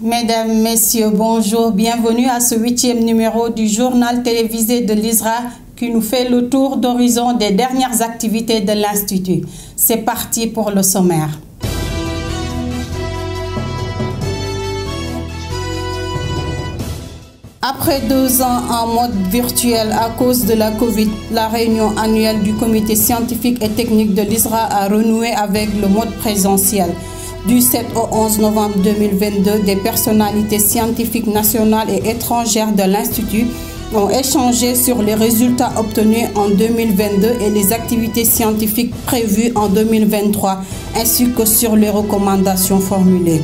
Mesdames, Messieurs, bonjour. Bienvenue à ce 8e numéro du journal télévisé de l'ISRA qui nous fait le tour d'horizon des dernières activités de l'Institut. C'est parti pour le sommaire. Après 2 ans en mode virtuel à cause de la Covid, la réunion annuelle du comité scientifique et technique de l'ISRA a renoué avec le mode présentiel. Du 7 au 11 novembre 2022, des personnalités scientifiques nationales et étrangères de l'Institut ont échangé sur les résultats obtenus en 2022 et les activités scientifiques prévues en 2023, ainsi que sur les recommandations formulées.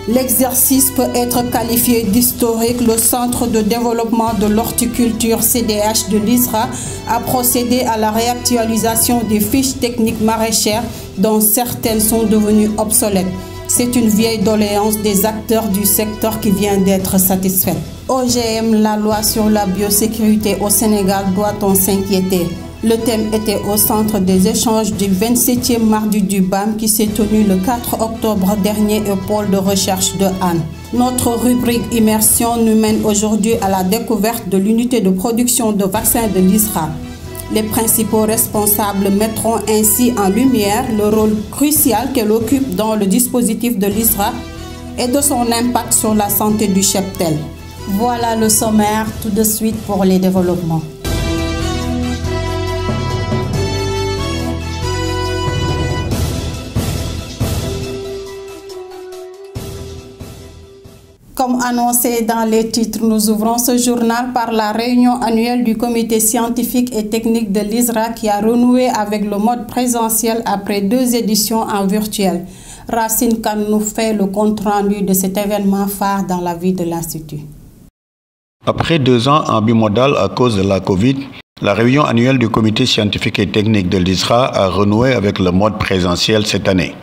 L'exercice peut être qualifié d'historique. Le Centre de développement de l'horticulture CDH de l'ISRA a procédé à la réactualisation des fiches techniques maraîchères dont certaines sont devenues obsolètes. C'est une vieille doléance des acteurs du secteur qui vient d'être satisfaite. OGM, la loi sur la biosécurité au Sénégal, doit-on s'inquiéter? Le thème était au centre des échanges du 27e mardi du BAM qui s'est tenu le 4 octobre dernier au pôle de recherche de Anne. Notre rubrique Immersion nous mène aujourd'hui à la découverte de l'unité de production de vaccins de l'ISRA. Les principaux responsables mettront ainsi en lumière le rôle crucial qu'elle occupe dans le dispositif de l'ISRA et de son impact sur la santé du cheptel. Voilà le sommaire, tout de suite pour les développements. Comme annoncé dans les titres, nous ouvrons ce journal par la réunion annuelle du comité scientifique et technique de l'ISRA qui a renoué avec le mode présentiel après 2 éditions en virtuel. Racine Kane nous fait le compte-rendu de cet événement phare dans la vie de l'Institut. Après 2 ans en bimodal à cause de la Covid, la réunion annuelle du comité scientifique et technique de l'ISRA a renoué avec le mode présentiel cette année.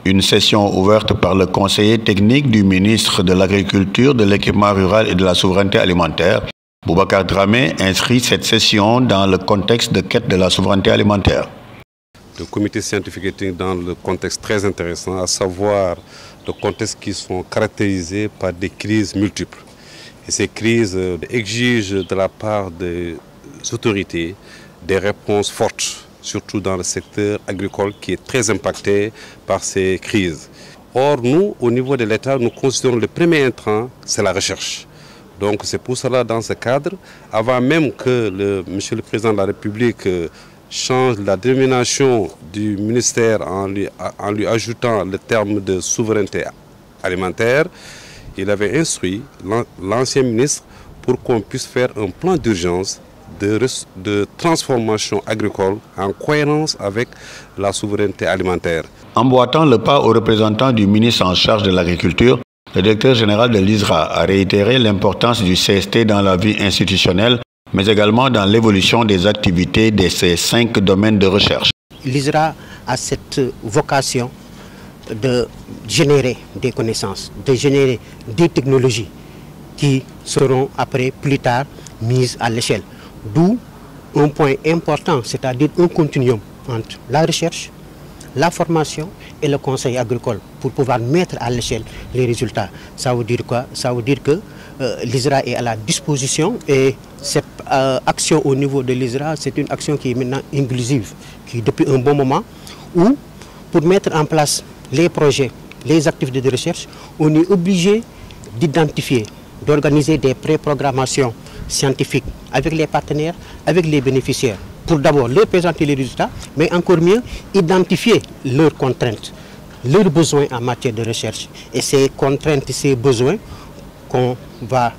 Une session ouverte par le conseiller technique du ministre de l'Agriculture, de l'Équipement rural et de la Souveraineté alimentaire, Boubacar Dramé, inscrit cette session dans le contexte de quête de la souveraineté alimentaire. Le comité scientifique et technique dans le contexte très intéressant, à savoir le contexte qui sont caractérisés par des crises multiples. Et ces crises exigent de la part des autorités des réponses fortes, surtout dans le secteur agricole qui est très impacté par ces crises. Or, nous, au niveau de l'État, nous considérons le premier intrant, c'est la recherche. Donc c'est pour cela, dans ce cadre, avant même que Monsieur le Président de la République change la dénomination du ministère en lui ajoutant le terme de souveraineté alimentaire, il avait instruit l'ancien ministre pour qu'on puisse faire un plan d'urgence de transformation agricole en cohérence avec la souveraineté alimentaire. Emboîtant le pas aux représentants du ministre en charge de l'agriculture, le directeur général de l'ISRA a réitéré l'importance du CST dans la vie institutionnelle, mais également dans l'évolution des activités de ces 5 domaines de recherche. L'ISRA a cette vocation de générer des connaissances, de générer des technologies qui seront après, plus tard, mises à l'échelle. D'où un point important, c'est-à-dire un continuum entre la recherche, la formation et le conseil agricole pour pouvoir mettre à l'échelle les résultats. Ça veut dire quoi? Ça veut dire que l'ISRA est à la disposition et cette action au niveau de l'ISRA, c'est une action qui est maintenant inclusive, qui depuis un bon moment, où pour mettre en place les projets, les activités de recherche, on est obligé d'identifier, d'organiser des pré-programmations scientifiques avec les partenaires, avec les bénéficiaires, pour d'abord leur présenter les résultats, mais encore mieux, identifier leurs contraintes, leurs besoins en matière de recherche. Et ces contraintes, ces besoins qu'on va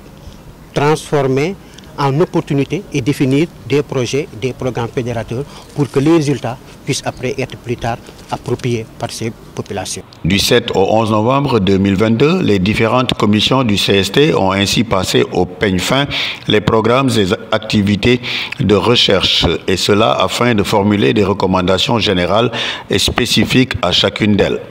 transformer en opportunités et définir des projets, des programmes fédérateurs pour que les résultats puissent après être plus tard appropriés par ces populations. Du 7 au 11 novembre 2022, les différentes commissions du CST ont ainsi passé au peigne fin les programmes et activités de recherche, et cela afin de formuler des recommandations générales et spécifiques à chacune d'elles.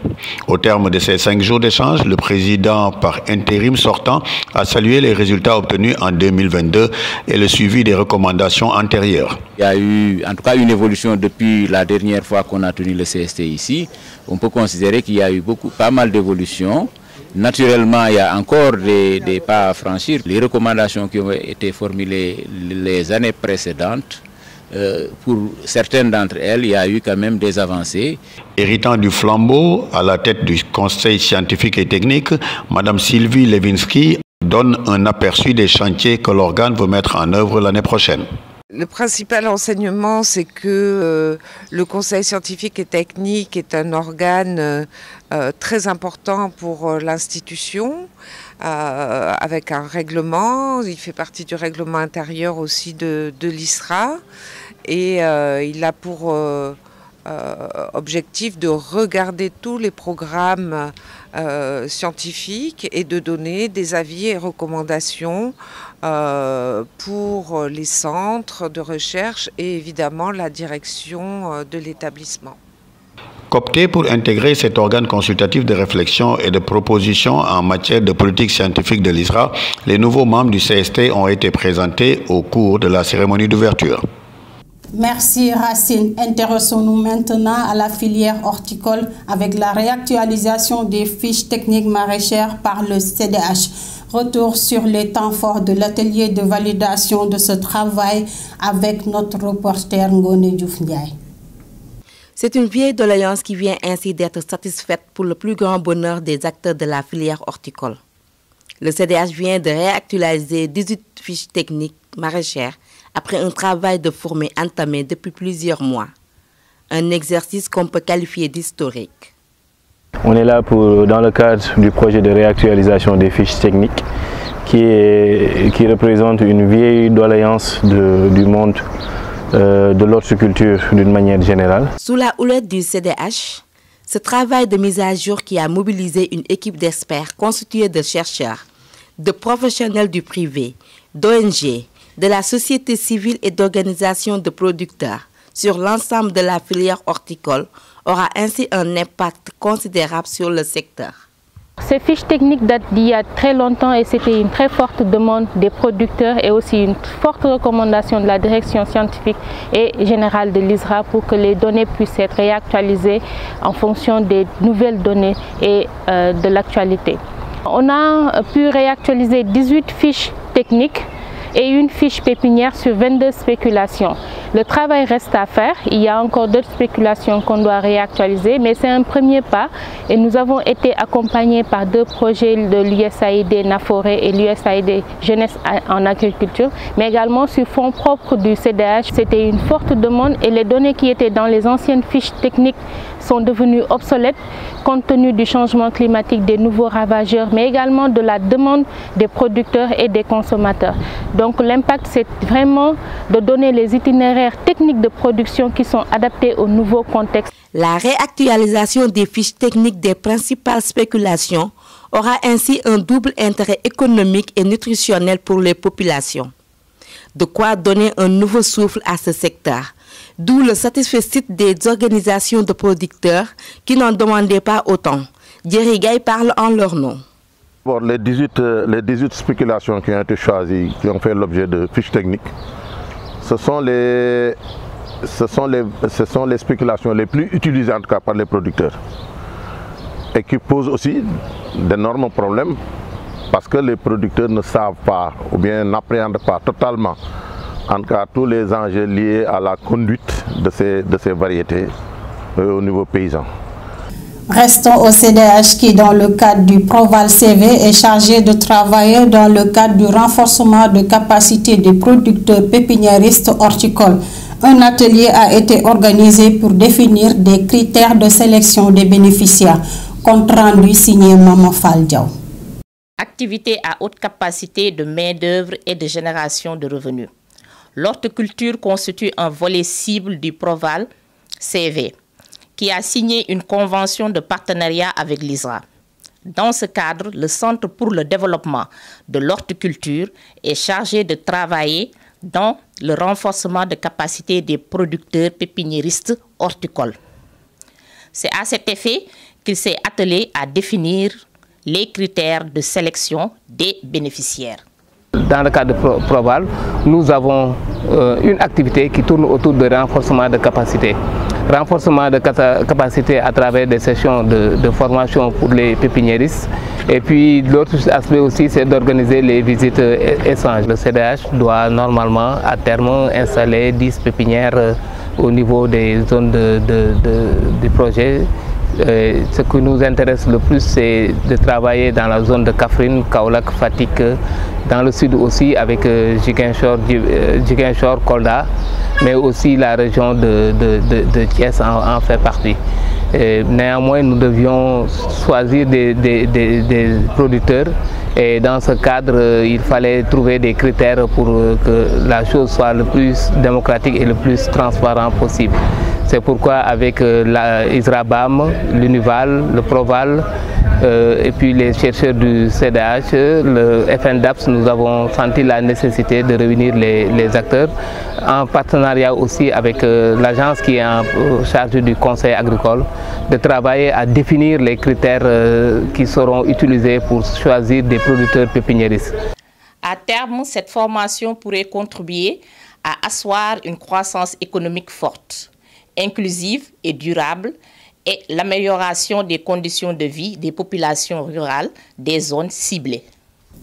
Au terme de ces 5 jours d'échange, le président par intérim sortant a salué les résultats obtenus en 2022 et le suivi des recommandations antérieures. Il y a eu en tout cas une évolution depuis la dernière fois qu'on a tenu le CST ici. On peut considérer qu'il y a eu pas mal d'évolutions Naturellement, il y a encore des pas à franchir. Les recommandations qui ont été formulées les années précédentes, pour certaines d'entre elles, il y a eu quand même des avancées. Héritant du flambeau à la tête du Conseil scientifique et technique, Mme Sylvie Levinsky donne un aperçu des chantiers que l'organe veut mettre en œuvre l'année prochaine. Le principal enseignement, c'est que le Conseil scientifique et technique est un organe très important pour l'institution, avec un règlement. Il fait partie du règlement intérieur aussi de l'ISRA et il a pour objectif de regarder tous les programmes scientifiques et de donner des avis et recommandations pour les centres de recherche et évidemment la direction de l'établissement. Coopté pour intégrer cet organe consultatif de réflexion et de proposition en matière de politique scientifique de l'ISRA, les nouveaux membres du CST ont été présentés au cours de la cérémonie d'ouverture. Merci Racine. Intéressons-nous maintenant à la filière horticole avec la réactualisation des fiches techniques maraîchères par le CDH. Retour sur les temps forts de l'atelier de validation de ce travail avec notre reporter Ngone Diouf Ndiaye. C'est une vieille doléance qui vient ainsi d'être satisfaite pour le plus grand bonheur des acteurs de la filière horticole. Le CDH vient de réactualiser 18 fiches techniques maraîchères après un travail de fourmi entamé depuis plusieurs mois. Un exercice qu'on peut qualifier d'historique. On est là dans le cadre du projet de réactualisation des fiches techniques qui représente une vieille doléance du monde de l'horticulture d'une manière générale. Sous la houlette du CDH, ce travail de mise à jour qui a mobilisé une équipe d'experts constituée de chercheurs, de professionnels du privé, d'ONG, de la société civile et d'organisations de producteurs sur l'ensemble de la filière horticole aura ainsi un impact considérable sur le secteur. Ces fiches techniques datent d'il y a très longtemps et c'était une très forte demande des producteurs et aussi une forte recommandation de la direction scientifique et générale de l'ISRA pour que les données puissent être réactualisées en fonction des nouvelles données et de l'actualité. On a pu réactualiser 18 fiches techniques et une fiche pépinière sur 22 spéculations. Le travail reste à faire, il y a encore d'autres spéculations qu'on doit réactualiser, mais c'est un premier pas et nous avons été accompagnés par 2 projets de l'USAID Naforé et l'USAID Jeunesse en agriculture, mais également sur fonds propres du CDH. C'était une forte demande et les données qui étaient dans les anciennes fiches techniques sont devenues obsolètes compte tenu du changement climatique, des nouveaux ravageurs, mais également de la demande des producteurs et des consommateurs. Donc l'impact, c'est vraiment de donner les itinéraires techniques de production qui sont adaptés au nouveau contexte. La réactualisation des fiches techniques des principales spéculations aura ainsi un double intérêt économique et nutritionnel pour les populations. De quoi donner un nouveau souffle à ce secteur. D'où le satisfait des organisations de producteurs qui n'en demandaient pas autant. Jerry Gay parle en leur nom. Les 18 spéculations qui ont été choisies, qui ont fait l'objet de fiches techniques, ce sont les spéculations les plus utilisées en tout cas par les producteurs et qui posent aussi d'énormes problèmes parce que les producteurs ne savent pas ou bien n'appréhendent pas totalement en tout cas tous les enjeux liés à la conduite de ces variétés au niveau paysan. Restons au CDH qui, dans le cadre du Proval CV, est chargé de travailler dans le cadre du renforcement de capacité des producteurs pépiniéristes horticoles. Un atelier a été organisé pour définir des critères de sélection des bénéficiaires. Compte rendu signé Maman Fall Diaw. Activité à haute capacité de main-d'œuvre et de génération de revenus. L'horticulture constitue un volet cible du Proval CV, qui a signé une convention de partenariat avec l'ISRA. Dans ce cadre, le Centre pour le développement de l'horticulture est chargé de travailler dans le renforcement de capacité des producteurs pépiniéristes horticoles. C'est à cet effet qu'il s'est attelé à définir les critères de sélection des bénéficiaires. Dans le cadre de Proval, nous avons une activité qui tourne autour de renforcement de capacité. renforcement de capacité à travers des sessions de formation pour les pépiniéristes. Et puis l'autre aspect aussi, c'est d'organiser les visites échanges. Le CDH doit normalement à terme installer 10 pépinières au niveau des zones du projet. Ce qui nous intéresse le plus, c'est de travailler dans la zone de Kaffrine, Kaolack, Fatick, dans le sud aussi avec Ziguinchor, Kolda, mais aussi la région de Thiès en fait partie. Néanmoins, nous devions choisir des producteurs et dans ce cadre, il fallait trouver des critères pour que la chose soit le plus démocratique et le plus transparent possible. C'est pourquoi avec l'ISRABAM, l'UNIVAL, le PROVAL et puis les chercheurs du CDH, le FNDAPS, nous avons senti la nécessité de réunir les acteurs en partenariat aussi avec l'agence qui est en charge du conseil agricole, de travailler à définir les critères qui seront utilisés pour choisir des producteurs pépiniéristes. À terme, cette formation pourrait contribuer à asseoir une croissance économique forte, inclusive et durable, et l'amélioration des conditions de vie des populations rurales des zones ciblées.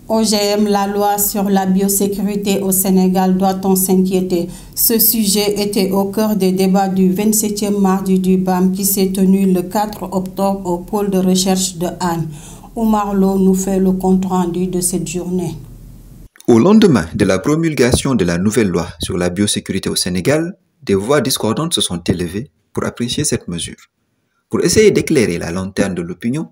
OGM, la loi sur la biosécurité au Sénégal, doit-on s'inquiéter? Ce sujet était au cœur des débats du 27e mardi du BAM qui s'est tenu le 4 octobre au pôle de recherche de Hann. Oumar Lo nous fait le compte-rendu de cette journée. Au lendemain de la promulgation de la nouvelle loi sur la biosécurité au Sénégal, des voix discordantes se sont élevées pour apprécier cette mesure. Pour essayer d'éclairer la lanterne de l'opinion,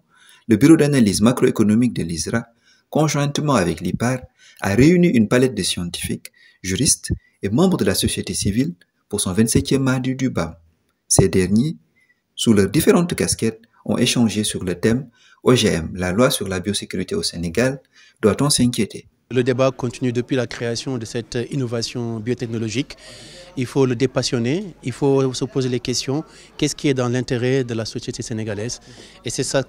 le bureau d'analyse macroéconomique de l'ISRA, conjointement avec l'IPAR, a réuni une palette de scientifiques, juristes et membres de la société civile pour son 27e mardi du BAM. Ces derniers, sous leurs différentes casquettes, ont échangé sur le thème « OGM, la loi sur la biosécurité au Sénégal, doit-on s'inquiéter ?» Le débat continue depuis la création de cette innovation biotechnologique. Il faut le dépassionner, il faut se poser les questions. Qu'est-ce qui est dans l'intérêt de la société sénégalaise? Et c'est ce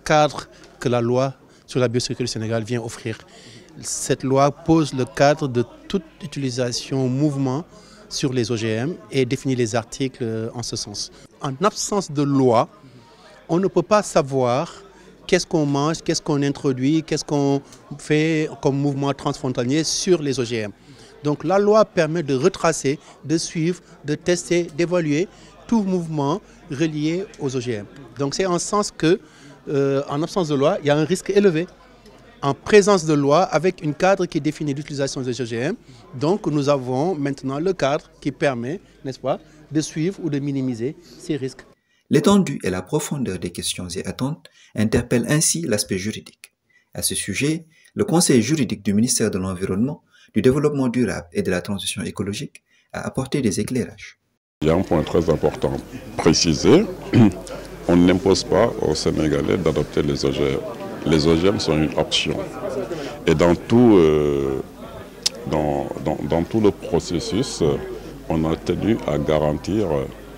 cadre que la loi sur la biosécurité au Sénégal vient offrir. Cette loi pose le cadre de toute utilisation mouvement sur les OGM et définit les articles en ce sens. En absence de loi, on ne peut pas savoir qu'est-ce qu'on mange, qu'est-ce qu'on introduit, qu'est-ce qu'on fait comme mouvement transfrontalier sur les OGM. Donc la loi permet de retracer, de suivre, de tester, d'évaluer tout mouvement relié aux OGM. Donc c'est en ce sens que, en absence de loi, il y a un risque élevé. En présence de loi, avec une cadre qui définit l'utilisation des OGM, donc nous avons maintenant le cadre qui permet, n'est-ce pas, de suivre ou de minimiser ces risques. L'étendue et la profondeur des questions et attentes interpellent ainsi l'aspect juridique. À ce sujet, le conseil juridique du ministère de l'Environnement, du Développement durable et de la Transition écologique a apporté des éclairages. Il y a un point très important, préciser, on n'impose pas aux Sénégalais d'adopter les OGM. Les OGM sont une option. Et dans tout le processus, on a tenu à garantir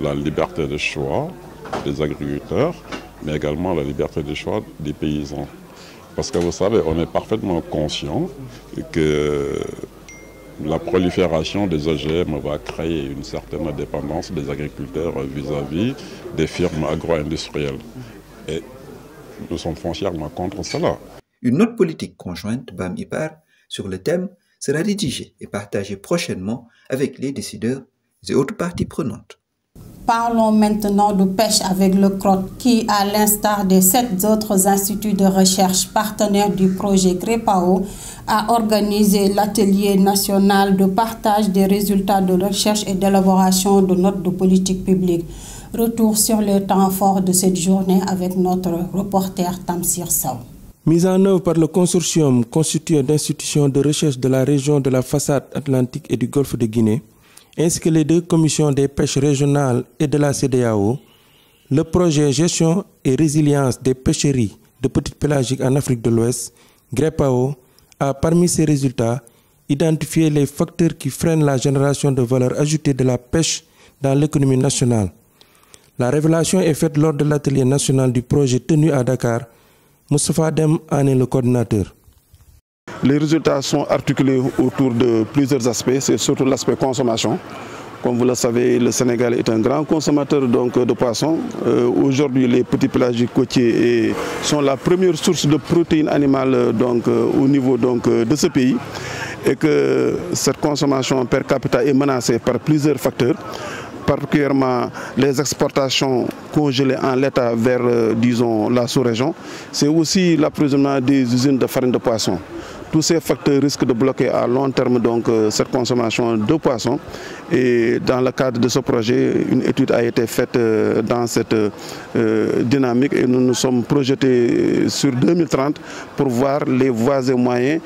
la liberté de choix des agriculteurs, mais également la liberté de choix des paysans. Parce que vous savez, on est parfaitement conscient que la prolifération des OGM va créer une certaine dépendance des agriculteurs vis-à-vis des firmes agro-industrielles. Et nous sommes foncièrement contre cela. Une note politique conjointe BAM-IPAR sur le thème sera rédigée et partagée prochainement avec les décideurs et autres parties prenantes. Parlons maintenant de pêche avec le CROT qui, à l'instar des 7 autres instituts de recherche partenaires du projet GREPAO, a organisé l'atelier national de partage des résultats de recherche et d'élaboration de notes de politique publique. Retour sur les temps forts de cette journée avec notre reporter Tamsir Sow. Mise en œuvre par le consortium constitué d'institutions de recherche de la région de la façade atlantique et du golfe de Guinée, ainsi que les 2 commissions des pêches régionales et de la CEDEAO, le projet Gestion et résilience des pêcheries de petites pélagiques en Afrique de l'Ouest, GREPAO, a parmi ses résultats identifié les facteurs qui freinent la génération de valeur ajoutée de la pêche dans l'économie nationale. La révélation est faite lors de l'atelier national du projet tenu à Dakar. Moustapha Dem en est le coordinateur. Les résultats sont articulés autour de plusieurs aspects, c'est surtout l'aspect consommation, Comme vous le savez, le Sénégal est un grand consommateur donc, de poissons. Aujourd'hui, les petits pélagiques côtiers sont la première source de protéines animales donc, au niveau donc, de ce pays. Et que cette consommation per capita est menacée par plusieurs facteurs, particulièrement les exportations congelées en l'état vers, disons, la sous-région. C'est aussi l'approvisionnement des usines de farine de poisson. Tous ces facteurs risquent de bloquer à long terme donc, cette consommation de poissons. Et dans le cadre de ce projet, une étude a été faite dans cette dynamique et nous nous sommes projetés sur 2030 pour voir les voies et moyens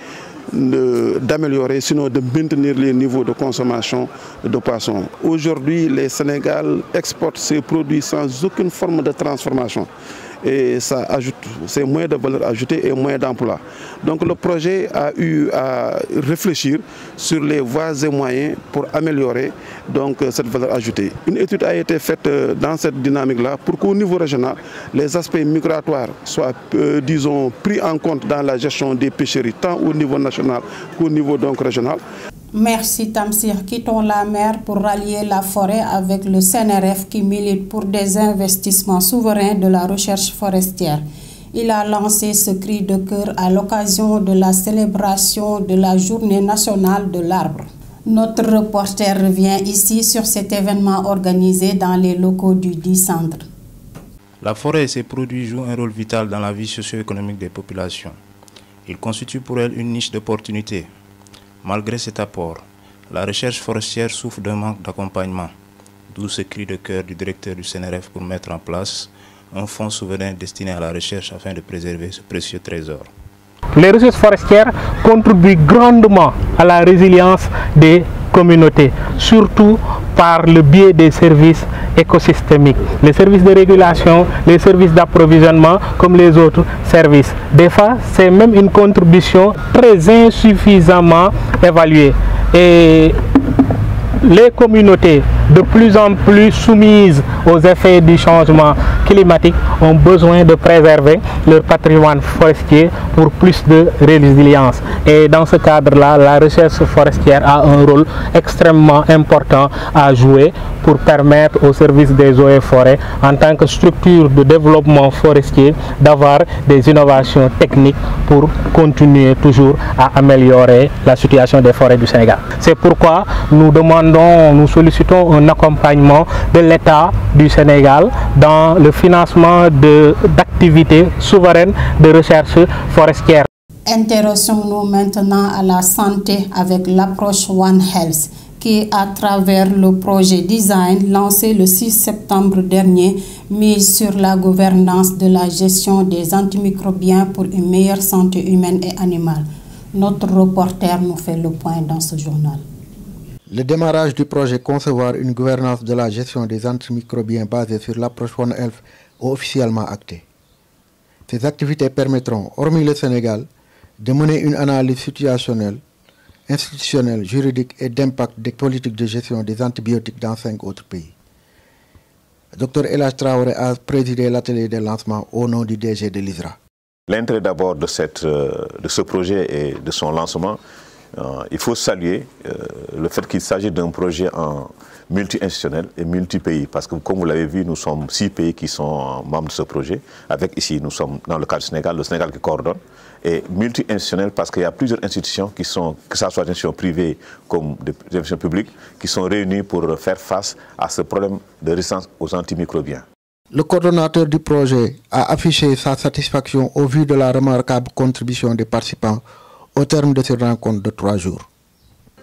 d'améliorer, sinon de maintenir les niveaux de consommation de poissons. Aujourd'hui, le Sénégal exporte ses produits sans aucune forme de transformation. Et ça ajoute, c'est moins de valeur ajoutée et moins d'emplois. Donc le projet a eu à réfléchir sur les voies et moyens pour améliorer donc, cette valeur ajoutée. Une étude a été faite dans cette dynamique-là pour qu'au niveau régional, les aspects migratoires soient, disons, pris en compte dans la gestion des pêcheries, tant au niveau national qu'au niveau donc, régional. Merci Tamsir. Quittons la mer pour rallier la forêt avec le CNRF qui milite pour des investissements souverains de la recherche forestière. Il a lancé ce cri de cœur à l'occasion de la célébration de la Journée nationale de l'arbre. Notre reporter revient ici sur cet événement organisé dans les locaux du DICentre. La forêt et ses produits jouent un rôle vital dans la vie socio-économique des populations. Ils constituent pour elles une niche d'opportunités. Malgré cet apport, la recherche forestière souffre d'un manque d'accompagnement, d'où ce cri de cœur du directeur du CNRF pour mettre en place un fonds souverain destiné à la recherche afin de préserver ce précieux trésor. Les ressources forestières contribuent grandement à la résilience des communautés, surtout par le biais des services écosystémiques, les services de régulation, les services d'approvisionnement comme les autres services. Des fois, c'est même une contribution très insuffisamment évaluée. Et les communautés de plus en plus soumises aux effets du changement climatique ont besoin de préserver leur patrimoine forestier pour plus de résilience. Et dans ce cadre-là, la recherche forestière a un rôle extrêmement important à jouer pour permettre au service des eaux et forêts, en tant que structure de développement forestier, d'avoir des innovations techniques pour continuer toujours à améliorer la situation des forêts du Sénégal. C'est pourquoi nous sollicitons un accompagnement de l'État du Sénégal dans le financement d'activités souveraines de recherche forestière. Intéressons-nous maintenant à la santé avec l'approche One Health qui, à travers le projet Design lancé le 6 septembre dernier, mise sur la gouvernance de la gestion des antimicrobiens pour une meilleure santé humaine et animale. Notre reporter nous fait le point dans ce journal. Le démarrage du projet Concevoir une gouvernance de la gestion des antimicrobiens basée sur l'approche One Health est officiellement acté. Ces activités permettront, hormis le Sénégal, de mener une analyse situationnelle, institutionnelle, juridique et d'impact des politiques de gestion des antibiotiques dans 5 autres pays. Dr Elhadj Traoré a présidé l'atelier de lancement au nom du DG de l'ISRA. L'intérêt d'abord de ce projet et de son lancement, il faut saluer le fait qu'il s'agit d'un projet multi-institutionnel et multi-pays. Parce que comme vous l'avez vu, nous sommes 6 pays qui sont membres de ce projet. Avec ici, nous sommes dans le cadre du Sénégal, le Sénégal qui coordonne. Et multi-institutionnel parce qu'il y a plusieurs institutions qui sont, que ce soit des institutions privées comme des institutions publiques, qui sont réunies pour faire face à ce problème de résistance aux antimicrobiens. Le coordonnateur du projet a affiché sa satisfaction au vu de la remarquable contribution des participants au terme de cette rencontre de 3 jours.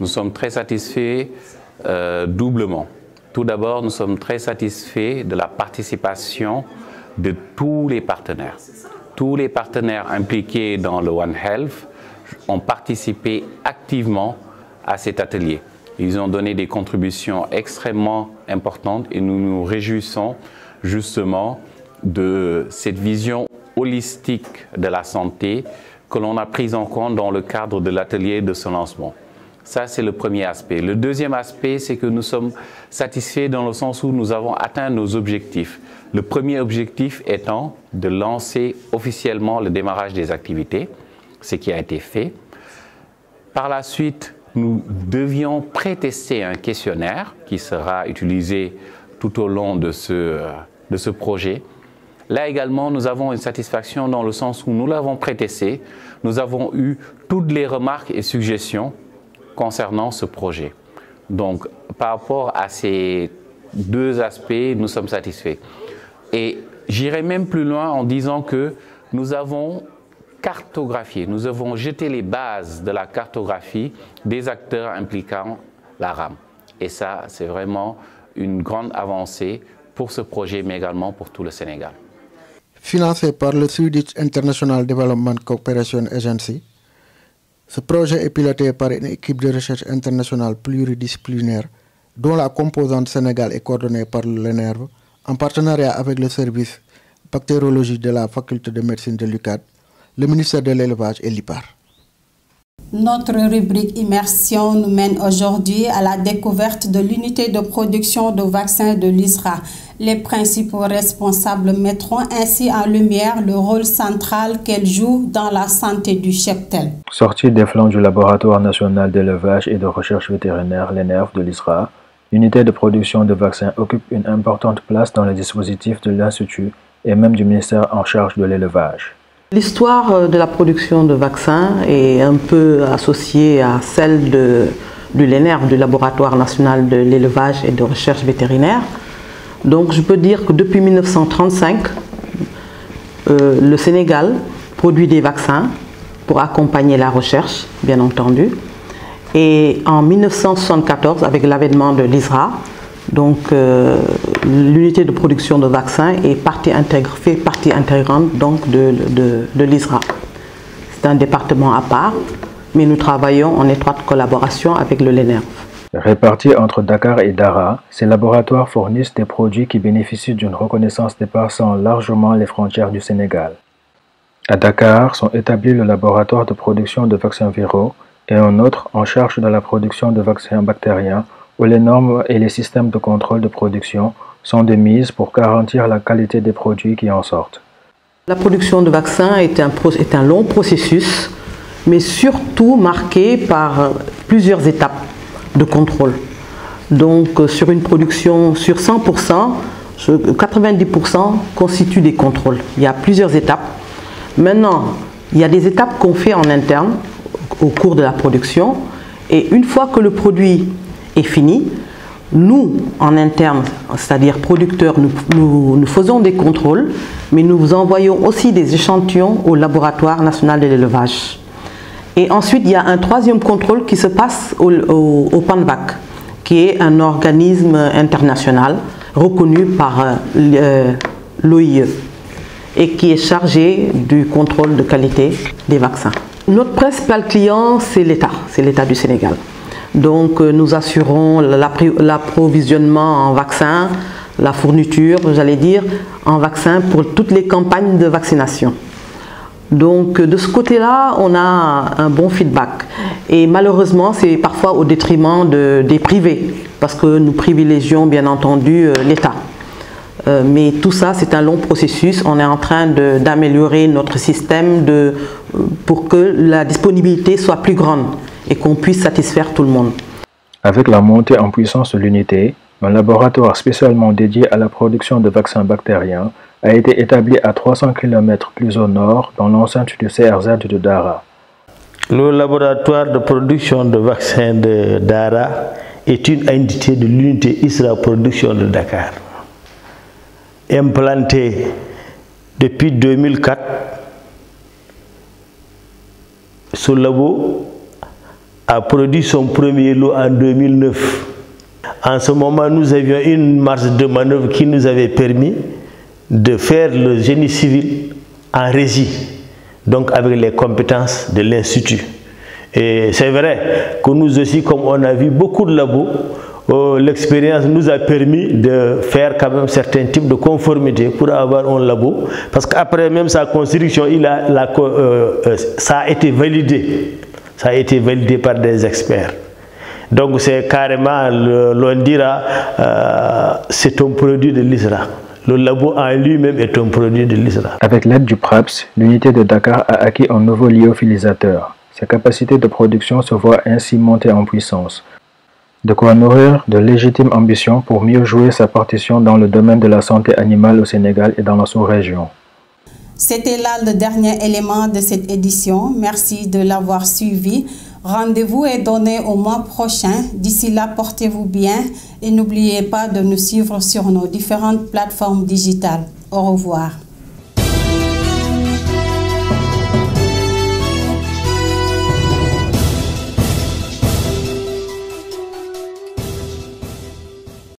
Nous sommes très satisfaits doublement. Tout d'abord, nous sommes très satisfaits de la participation de tous les partenaires. Tous les partenaires impliqués dans le One Health ont participé activement à cet atelier. Ils ont donné des contributions extrêmement importantes et nous nous réjouissons justement de cette vision holistique de la santé que l'on a prise en compte dans le cadre de l'atelier de ce lancement. Ça, c'est le premier aspect. Le deuxième aspect, c'est que nous sommes satisfaits dans le sens où nous avons atteint nos objectifs. Le premier objectif étant de lancer officiellement le démarrage des activités, ce qui a été fait. Par la suite, nous devions pré-tester un questionnaire qui sera utilisé tout au long de ce projet. Là également, nous avons une satisfaction dans le sens où nous l'avons pré-testé. Nous avons eu toutes les remarques et suggestions concernant ce projet. Donc, par rapport à ces deux aspects, nous sommes satisfaits. Et j'irai même plus loin en disant que nous avons cartographié, nous avons jeté les bases de la cartographie des acteurs impliquant la RAM. Et ça, c'est vraiment une grande avancée pour ce projet, mais également pour tout le Sénégal. Financé par le Swedish International Development Cooperation Agency, ce projet est piloté par une équipe de recherche internationale pluridisciplinaire dont la composante Sénégal est coordonnée par l'ENERV en partenariat avec le service bactériologie de la faculté de médecine de l'UCAD, le ministère de l'Élevage et l'IPAR. Notre rubrique Immersion nous mène aujourd'hui à la découverte de l'unité de production de vaccins de l'ISRA. Les principaux responsables mettront ainsi en lumière le rôle central qu'elle joue dans la santé du cheptel. Sortie des flancs du Laboratoire national d'élevage et de recherche vétérinaire, l'ENERV de l'ISRA, l'unité de production de vaccins occupe une importante place dans le dispositif de l'Institut et même du ministère en charge de l'élevage. L'histoire de la production de vaccins est un peu associée à celle de l'ENERV, du Laboratoire national de l'élevage et de recherche vétérinaire. Donc je peux dire que depuis 1935, le Sénégal produit des vaccins pour accompagner la recherche, bien entendu. Et en 1974, avec l'avènement de l'ISRA, donc l'unité de production de vaccins est fait partie intégrante donc, de l'ISRA. C'est un département à part, mais nous travaillons en étroite collaboration avec le LENERV. Répartis entre Dakar et Dara, ces laboratoires fournissent des produits qui bénéficient d'une reconnaissance dépassant largement les frontières du Sénégal. À Dakar sont établis le laboratoire de production de vaccins viraux et un autre en charge de la production de vaccins bactériens où les normes et les systèmes de contrôle de production sont de mise pour garantir la qualité des produits qui en sortent. La production de vaccins est un long processus, mais surtout marqué par plusieurs étapes de contrôle. Donc sur une production sur 100%, 90% constituent des contrôles. Il y a plusieurs étapes. Maintenant, il y a des étapes qu'on fait en interne au cours de la production, et une fois que le produit est fini, nous, en interne, c'est-à-dire producteurs, nous faisons des contrôles, mais nous envoyons aussi des échantillons au laboratoire national de l'élevage. Et ensuite, il y a un troisième contrôle qui se passe au PANVAC, qui est un organisme international reconnu par l'OIE et qui est chargé du contrôle de qualité des vaccins. Notre principal client, c'est l'État du Sénégal. Donc nous assurons l'approvisionnement en vaccins, la fourniture, j'allais dire, en vaccins pour toutes les campagnes de vaccination. Donc de ce côté-là, on a un bon feedback. Et malheureusement, c'est parfois au détriment des privés, parce que nous privilégions bien entendu l'État. Mais tout ça, c'est un long processus. On est en train d'améliorer notre système pour que la disponibilité soit plus grande et qu'on puisse satisfaire tout le monde. Avec la montée en puissance de l'unité, un laboratoire spécialement dédié à la production de vaccins bactériens a été établi à 300 km plus au nord dans l'enceinte du CRZ de Dara. Le laboratoire de production de vaccins de Dara est une entité de l'unité ISRA Production de Dakar. Implanté depuis 2004, ce labo a produit son premier lot en 2009. En ce moment, nous avions une marge de manœuvre qui nous avait permis de faire le génie civil en régie, donc avec les compétences de l'Institut. Et c'est vrai que nous aussi, comme on a vu beaucoup de labos, l'expérience nous a permis de faire quand même certains types de conformité pour avoir un labo, parce qu'après même sa construction, ça a été validé. Ça a été validé par des experts. Donc c'est carrément, l'on dira, c'est un produit de l'ISRA. Le labo en lui-même est un produit de l'ISRA. Avec l'aide du PRAPS, l'unité de Dakar a acquis un nouveau lyophilisateur. Ses capacités de production se voient ainsi monter en puissance. De quoi nourrir de légitimes ambitions pour mieux jouer sa partition dans le domaine de la santé animale au Sénégal et dans la sous-région. C'était là le dernier élément de cette édition. Merci de l'avoir suivi. Rendez-vous est donné au mois prochain. D'ici là, portez-vous bien et n'oubliez pas de nous suivre sur nos différentes plateformes digitales. Au revoir.